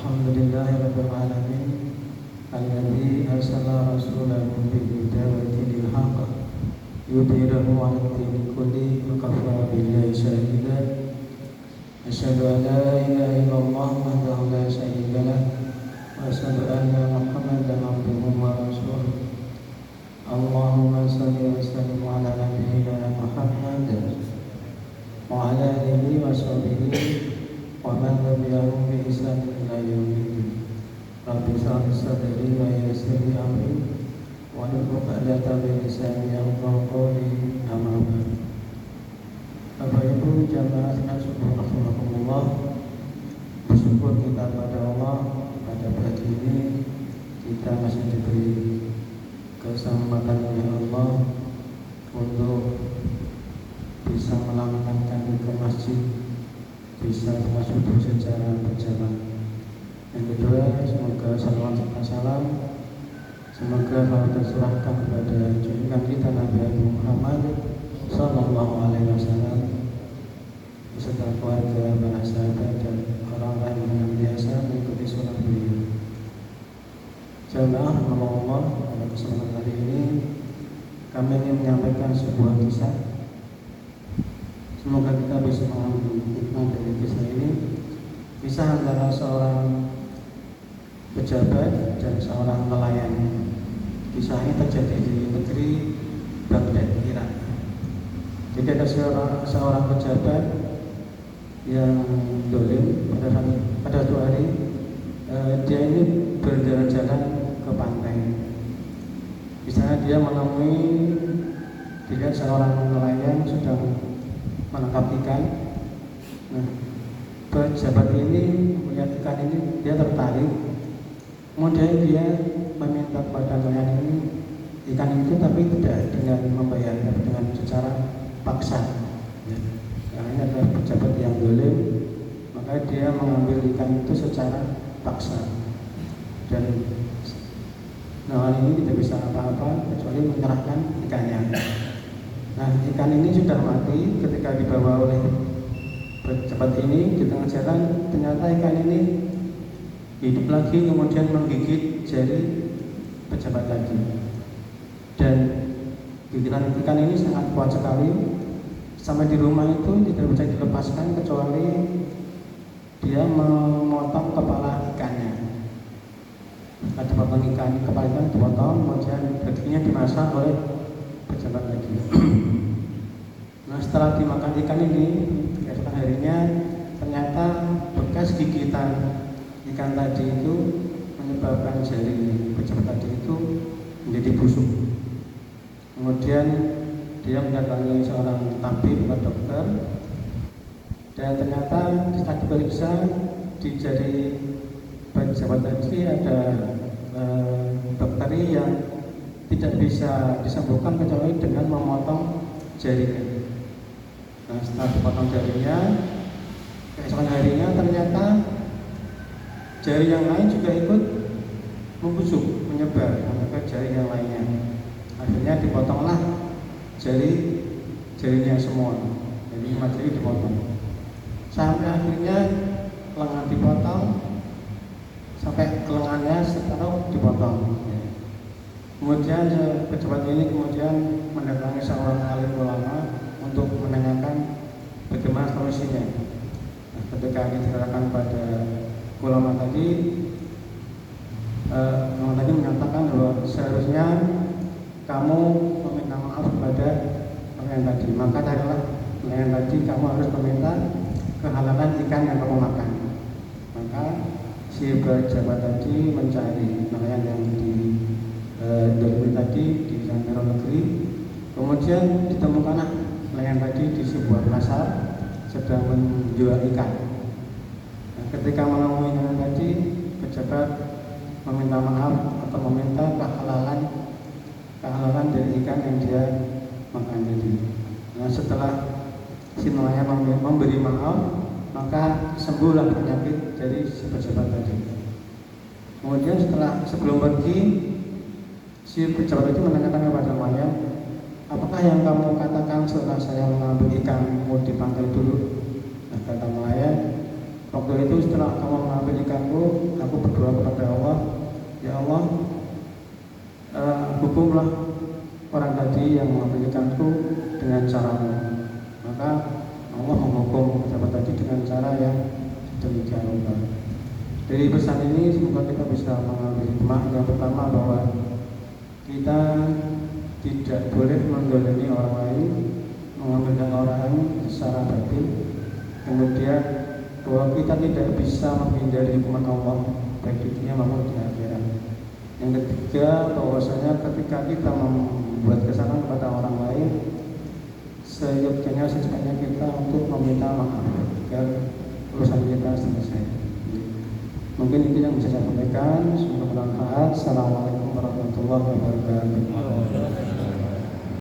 Alhamdulillahirabbil alamin alladzi arsala rasulahu bil huda wa dinil haqq yudhhirahu 'alad dini kulli wa kafa billahi shahida. Asyhadu an la ilaha illallah wahdahu la syarika lah wa asyhadu anna Muhammadan abduhu wa rasuluh. Allahumma shalli wa sallim 'ala nabiyyina Muhammad wa 'ala alihi wa sahbihi wa man tabi'ahum bi ihsan ila yaumil. Rabbi shrah li sadri wa yassir li amri wa hlul 'uqdatam min lisani yafqahu qawli. Amma ba'd. Bapak Ibu jamaah sekalian rahimakumullah, bersyukur kita pada Allah pada pagi ini kita masih diberi kesempatan oleh Allah untuk bisa melangkahkan ke masjid, bisa masuk secara berjamaah. Yang kedua, semoga salawat serta salam semoga selalu tercurahkan kepada junjungan kita Nabi Muhammad Sallallahu Alaihi Wasallam beserta keluarga, para sahabat dan orang-orang yang biasa mengikuti sunnah beliau. Jamaah Allah, pada kesempatan hari ini kami ingin menyampaikan sebuah kisah. Semoga kita bisa mengambil hikmah dari kisah ini. Kisah antara seorang pejabat dan seorang nelayan. Kisah ini terjadi di negeri Baghdad, Irak. Jadi ada seorang pejabat yang dolim pada suatu hari dia ini berjalan-jalan ke pantai. Di sana dia menemui dilihat seorang nelayan sedang menangkap ikan. Nah, pejabat ini melihat ikan ini, dia tertarik. Kemudian dia meminta kepada nelayan ini ikan itu, tapi tidak dengan membayar, tapi dengan secara paksa. Karena ini adalah pejabat yang dolim, maka dia mengambil ikan itu secara paksa. Dan nelayan ini tidak bisa apa-apa kecuali menyerahkan ikannya. Nah, ikan ini sudah mati ketika dibawa oleh pejabat ini di tengah jalan. Ternyata ikan ini hidup lagi, kemudian menggigit jari pejabat tadi. Dan gigitan ikan ini sangat kuat sekali. Sampai di rumah itu tidak bisa dilepaskan kecuali dia memotong kepala ikannya. Ada potong ikan, kepala ikan dipotong, kemudian dagingnya dimasak oleh pejabat lagi. Nah, setelah dimakan ikan ini, keesokan harinya ternyata bekas gigitan ikan tadi itu menyebabkan jari pejabat tadi itu menjadi busuk. Kemudian dia mendatangi seorang tabib atau dokter, dan ternyata setelah diperiksa di jari pejabat tadi ada bakteri yang tidak bisa disembuhkan kecuali dengan memotong jarinya. Nah, setelah dipotong jarinya, keesokan harinya ternyata jari yang lain juga ikut membusuk, menyebar ke jari yang lainnya. Akhirnya dipotonglah jarinya semua. Jadi 5 jari dipotong. Sampai akhirnya lengan dipotong, sampai lengannya separuh dipotong. Kemudian pejabat ini kemudian mendatangi seorang alim ulama untuk menanyakan bagaimana solusinya. Nah, ketika diserahkan pada ulama tadi, ulama tadi menyatakan bahwa seharusnya kamu meminta maaf kepada nelayan tadi. Maka carilah nelayan tadi, kamu harus meminta kehalalan ikan yang kamu makan. Maka si pejabat tadi mencari nelayan yang di dolimi tadi di daerah negeri. Kemudian ditemukanlah nelayan tadi di sebuah pasar sedang menjual ikan. Nah, ketika menemui nelayan tadi, pejabat meminta maaf atau meminta kehalalan dari ikan yang dia makan tadi. Nah, setelah si nelayan memberi maaf, maka sembuhlah penyakit dari si pejabat tadi. Kemudian sebelum pergi, si pejabat itu menanyakan kepada nelayan, apakah yang kamu katakan setelah saya mengambil ikanmu di pantai dulu? Nah, kata nelayan, waktu itu setelah kamu mengambil ikanku, Ya Allah, hukumlah orang tadi yang memberikanku dengan caramu. Maka Allah menghukum pejabat tadi dengan cara yang demikian rupa. Dari pesan ini semoga kita bisa mengambil hikmah. Yang pertama, bahwa kita tidak boleh mendolimi orang lain, mengambil orang lain secara batin. Kemudian bahwa kita tidak bisa menghindari hukuman Allah baik di dunia maupun di akhirat. Yang ketiga, bahwasanya ketika kita membuat kesalahan kepada orang lain, seyogyanya kita untuk meminta maaf agar urusan kita selesai. Mungkin itu yang bisa saya sampaikan. Semoga bermanfaat. Assalamualaikum warahmatullahi wabarakatuh.